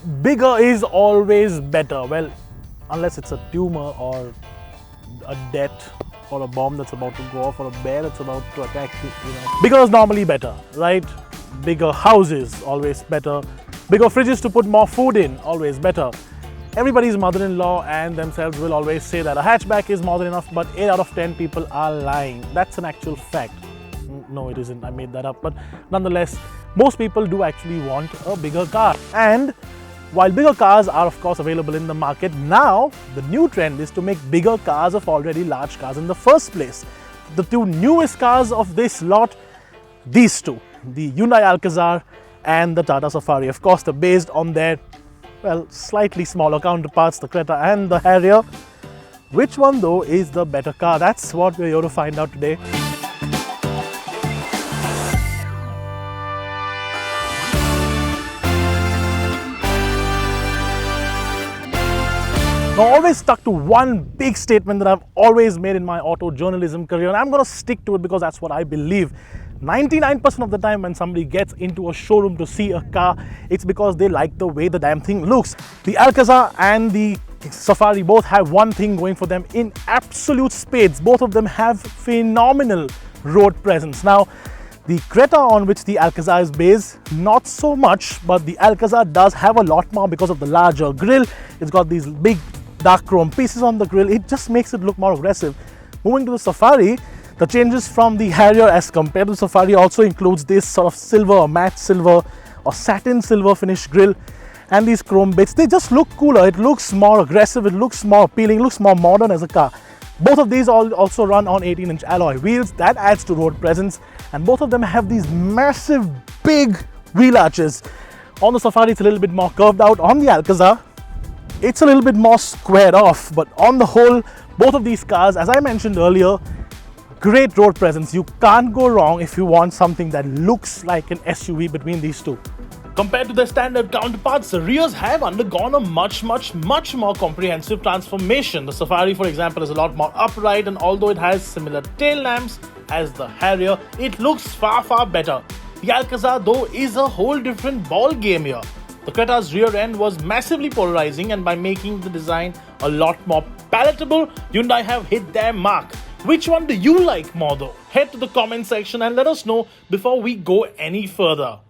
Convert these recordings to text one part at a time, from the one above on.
bigger is always better. Well, unless it's a tumor or a death or a bomb that's about to go off or a bear that's about to attack you, Bigger is normally better, right? Bigger houses, always better. Bigger fridges to put more food in, always better. Everybody's mother-in-law and themselves will always say that a hatchback is more than enough, but 8 out of 10 people are lying. That's an actual fact. No, it isn't. I made that up. But nonetheless, most people do actually want a bigger car. And while bigger cars are of course available in the market, now the new trend is to make bigger cars of already large cars in the first place. The two newest cars of this lot, these two, the Hyundai Alcazar and the Tata Safari. Of course, they're based on their, well, slightly smaller counterparts, the Creta and the Harrier. Which one though is the better car? That's what we're here to find out today. Now, I always stuck to one big statement that I've always made in my auto journalism career, and I'm going to stick to it because that's what I believe. 99% of the time when somebody gets into a showroom to see a car, it's because they like the way the damn thing looks. The Alcazar and the Safari both have one thing going for them in absolute spades. Both of them have phenomenal road presence. Now, the Creta, on which the Alcazar is based, not so much, but the Alcazar does have a lot more because of the larger grille. It's got these big dark chrome pieces on the grille. It just makes it look more aggressive. Moving to the Safari, the changes from the Harrier as compared to the Safari also includes this sort of silver or matte silver or satin silver finish grille and these chrome bits. They just look cooler. It looks more aggressive. It looks more appealing. It looks more modern as a car. Both of these also run on 18-inch alloy wheels. That adds to road presence. And both of them have these massive, big wheel arches. On the Safari, it's a little bit more curved out. On the Alcazar, it's a little bit more squared off. But on the whole, both of these cars, as I mentioned earlier, great road presence. You can't go wrong if you want something that looks like an SUV between these two. Compared to their standard counterparts, the rears have undergone a much more comprehensive transformation. The Safari, for example, is a lot more upright, and although it has similar tail lamps as the Harrier, it looks far better. The Alcazar, though, is a whole different ball game here. The Creta's rear end was massively polarizing, and by making the design a lot more palatable, Hyundai have hit their mark. Which one do you like more though? Head to the comment section and let us know before we go any further.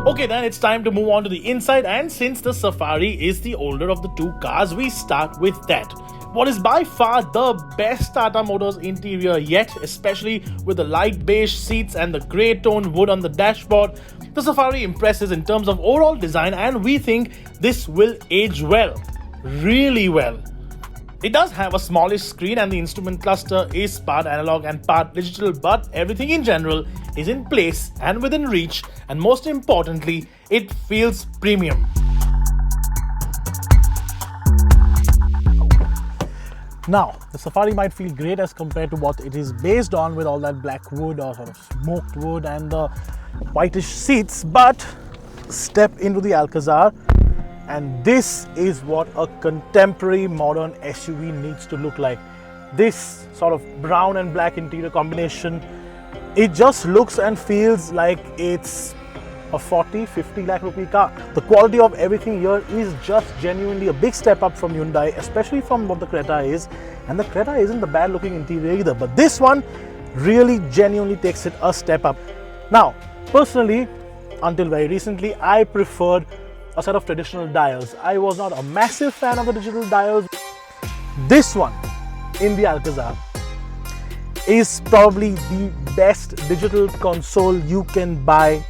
Okay, then it's time to move on to the inside, and since the Safari is the older of the two cars, we start with that. What is by far the best Tata Motors interior yet, especially with the light beige seats and the grey toned wood on the dashboard. The Safari impresses in terms of overall design, and we think this will age well, really well. It does have a smallish screen and the instrument cluster is part analog and part digital, but everything in general is in place and within reach, and most importantly, it feels premium. Now, the Safari might feel great as compared to what it is based on with all that black wood or sort of smoked wood and the whitish seats, but step into the Alcazar and this is what a contemporary modern SUV needs to look like. This sort of brown and black interior combination, it just looks and feels like it's a 40-50 lakh rupee car. The quality of everything here is just genuinely a big step up from Hyundai, especially from what the Creta is. And the Creta isn't the bad looking interior either, but this one really genuinely takes it a step up. Now, personally, until very recently, I preferred a set of traditional dials. I was not a massive fan of the digital dials. This one in the Alcazar is probably the best digital console you can buy,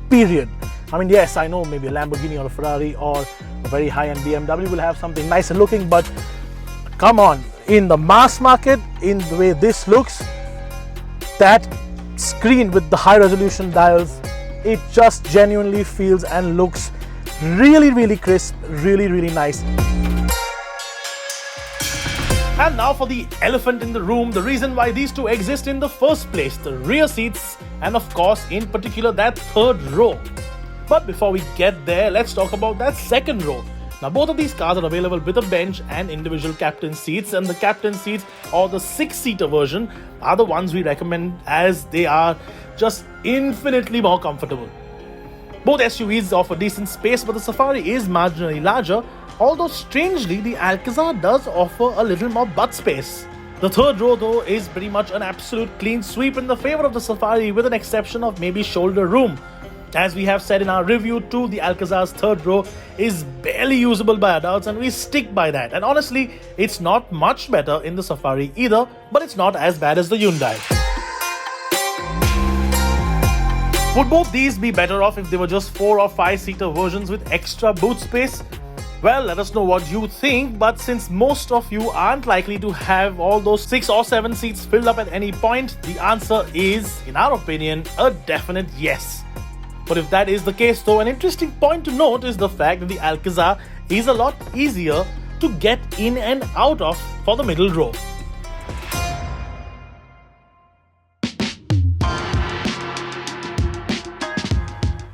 period. I mean, yes, I know maybe a Lamborghini or a Ferrari or a very high-end BMW will have something nicer looking, but come on, in the mass market, in the way this looks, that screen with the high-resolution dials, it just genuinely feels and looks really crisp, really nice. And now for the elephant in the room, the reason why these two exist in the first place, the rear seats, and of course, in particular, that third row. But before we get there, let's talk about that second row. Now, both of these cars are available with a bench and individual captain seats, and the captain seats or the 6-seater version are the ones we recommend as they are just infinitely more comfortable. Both SUVs offer decent space, but the Safari is marginally larger, although strangely the Alcazar does offer a little more butt space. The third row though is pretty much an absolute clean sweep in the favor of the Safari, with an exception of maybe shoulder room. As we have said in our review too, the Alcazar's third row is barely usable by adults, and we stick by that. And honestly, it's not much better in the Safari either, but it's not as bad as the Hyundai. Would both these be better off if they were just 4 or 5 seater versions with extra boot space? Well, let us know what you think, but since most of you aren't likely to have all those 6 or 7 seats filled up at any point, the answer is, in our opinion, a definite yes. But if that is the case though, an interesting point to note is the fact that the Alcazar is a lot easier to get in and out of for the middle row.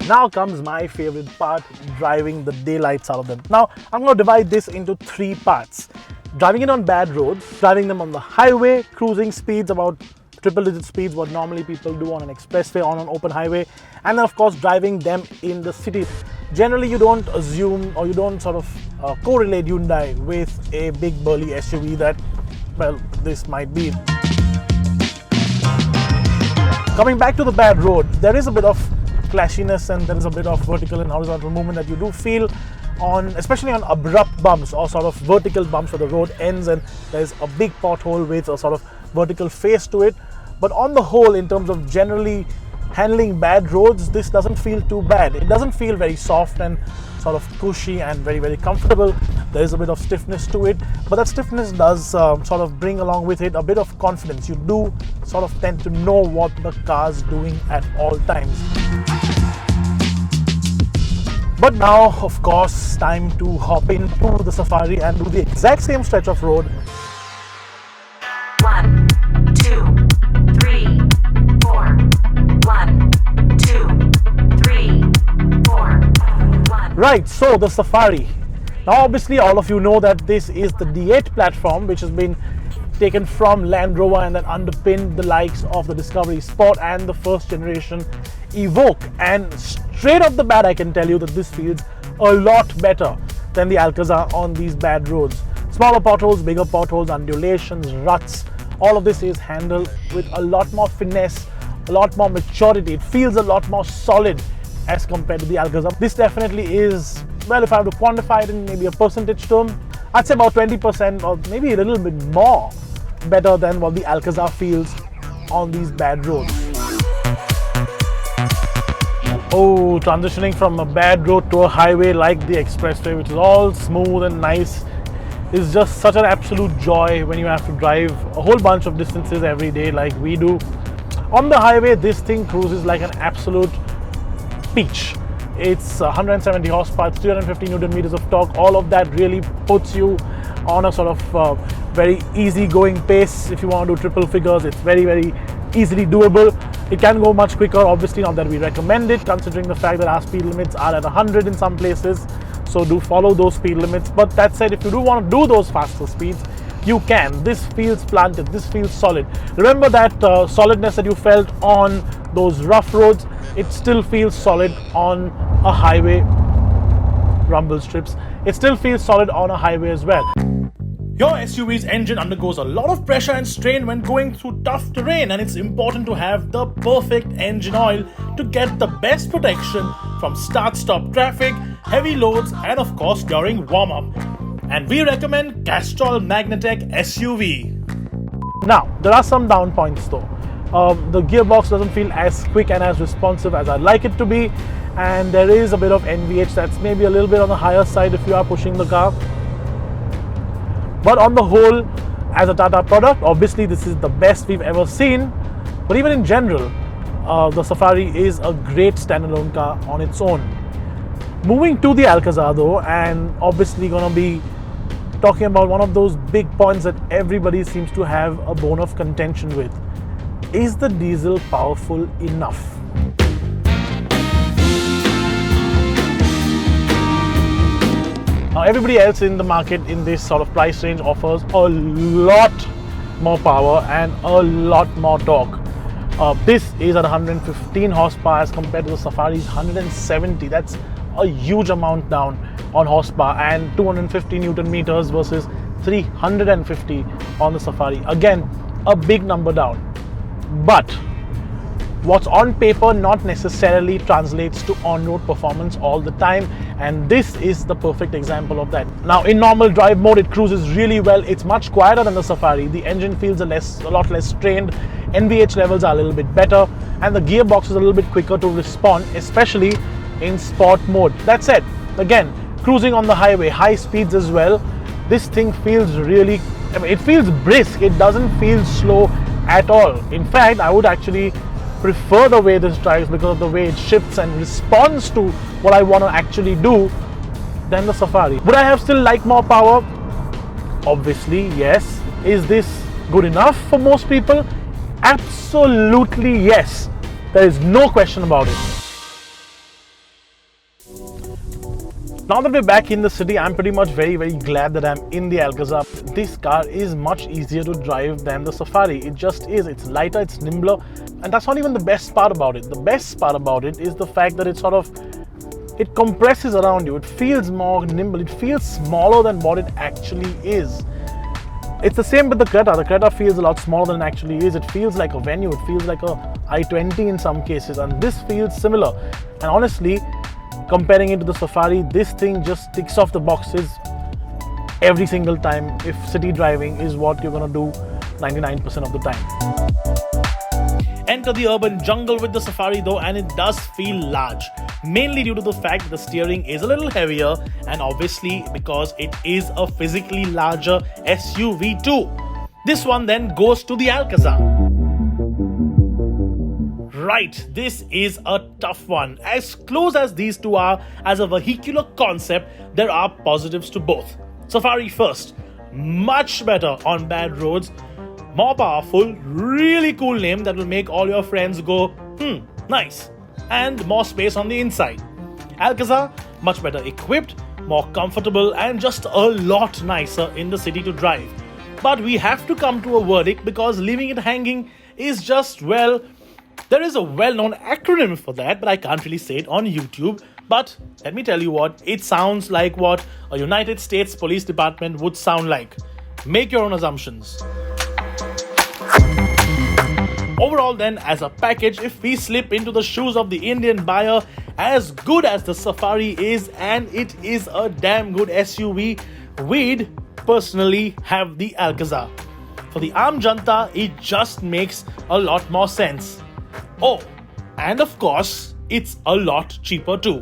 Now comes my favorite part, driving the daylights out of them. Now, I'm going to divide this into 3 parts. Driving it on bad roads, driving them on the highway, cruising speeds about triple-digit speeds, what normally people do on an expressway, on an open highway, and then of course driving them in the city. Generally, you don't assume or you don't sort of correlate Hyundai with a big burly SUV that, well, this might be. Coming back to the bad road, there is a bit of clashiness and there is a bit of vertical and horizontal movement that you do feel on, especially on abrupt bumps or sort of vertical bumps where the road ends and there's a big pothole with a sort of vertical face to it. But on the whole, in terms of generally handling bad roads, this doesn't feel too bad. It doesn't feel very soft and sort of cushy and very, very comfortable. There is a bit of stiffness to it, but that stiffness does sort of bring along with it a bit of confidence. You do sort of tend to know what the car's doing at all times. But now, of course, time to hop into the Safari and do the exact same stretch of road. 1, 2, 3, 4. 1, 2, 3, 4. 1. Right, so the Safari. Now obviously all of you know that this is the D8 platform, which has been taken from Land Rover and then underpinned the likes of the Discovery Sport and the first generation Evoque. And straight off the bat, I can tell you that this feels a lot better than the Alcazar on these bad roads. Smaller potholes, bigger potholes, undulations, ruts, all of this is handled with a lot more finesse, a lot more maturity. It feels a lot more solid as compared to the Alcazar. This definitely is, well, if I have to quantify it in maybe a percentage term, I'd say about 20% or maybe a little bit more better than what the Alcazar feels on these bad roads. Oh, transitioning from a bad road to a highway like the expressway, which is all smooth and nice, is just such an absolute joy when you have to drive a whole bunch of distances every day like we do. On the highway, this thing cruises like an absolute peach. It's 170 horsepower, 350 Newton meters of torque. All of that really puts you on a sort of very easy going pace. If you want to do triple figures, it's very, very easily doable. It can go much quicker, obviously not that we recommend it, considering the fact that our speed limits are at 100 in some places. So do follow those speed limits. But that said, if you do want to do those faster speeds, you can. This feels planted, this feels solid. Remember that solidness that you felt on those rough roads, it still feels solid on a highway. Rumble strips, it still feels solid on a highway as well. Your SUV's engine undergoes a lot of pressure and strain when going through tough terrain, and it's important to have the perfect engine oil to get the best protection from start-stop traffic, heavy loads, and of course during warm-up. And we recommend Castrol Magnatec SUV. Now, there are some down points though. The gearbox doesn't feel as quick and as responsive as I'd like it to be, and there is a bit of NVH that's maybe a little bit on the higher side if you are pushing the car. But on the whole, as a Tata product, obviously this is the best we've ever seen. But even in general, the Safari is a great standalone car on its own. Moving to the Alcazar though, and obviously gonna be talking about one of those big points that everybody seems to have a bone of contention with. Is the diesel powerful enough? Now, everybody else in the market in this sort of price range offers a lot more power and a lot more torque. This is at 115 horsepower as compared to the Safari's 170. That's a huge amount down on horsepower, and 250 Newton meters versus 350 on the Safari. Again, a big number down. But what's on paper not necessarily translates to on-road performance all the time, and this is the perfect example of that. Now, in normal drive mode, it cruises really well. It's much quieter than the Safari. The engine feels a lot less strained. NVH levels are a little bit better, and the gearbox is a little bit quicker to respond, especially in sport mode. That said, again, cruising on the highway, high speeds as well, this thing feels really, it feels brisk. It doesn't feel slow at all. In fact, I would actually prefer the way this drives because of the way it shifts and responds to what I want to actually do than the Safari. Would I have still liked more power? Obviously, yes. Is this good enough for most people? Absolutely yes. There is no question about it. Now that we're back in the city, I'm pretty much very glad that I'm in the Alcazar. This car is much easier to drive than the Safari. It just is. It's lighter, it's nimbler, and that's not even the best part about it. The best part about it is the fact that it compresses around you. It feels more nimble. It feels smaller than what it actually is. It's the same with the Creta. The Creta feels a lot smaller than it actually is. It feels like a Venue. It feels like a i20 in some cases, and this feels similar. And honestly, comparing it to the Safari, this thing just ticks off the boxes every single time if city driving is what you're gonna do 99% of the time. Enter the urban jungle with the Safari though, and it does feel large, mainly due to the fact that the steering is a little heavier, and obviously because it is a physically larger SUV too. This one then goes to the Alcazar. Right, this is a tough one. As close as these two are as a vehicular concept, there are positives to both. Safari first, much better on bad roads, more powerful, really cool name that will make all your friends go, nice, and more space on the inside. Alcazar, much better equipped, more comfortable, and just a lot nicer in the city to drive. But we have to come to a verdict because leaving it hanging is just, well, there is a well-known acronym for that, but I can't really say it on YouTube. But let me tell you what, it sounds like what a United States Police Department would sound like. Make your own assumptions. Overall then, as a package, if we slip into the shoes of the Indian buyer, as good as the Safari is, and it is a damn good SUV, we'd personally have the Alcazar. For the Aam Janta, it just makes a lot more sense. Oh, and of course, it's a lot cheaper too.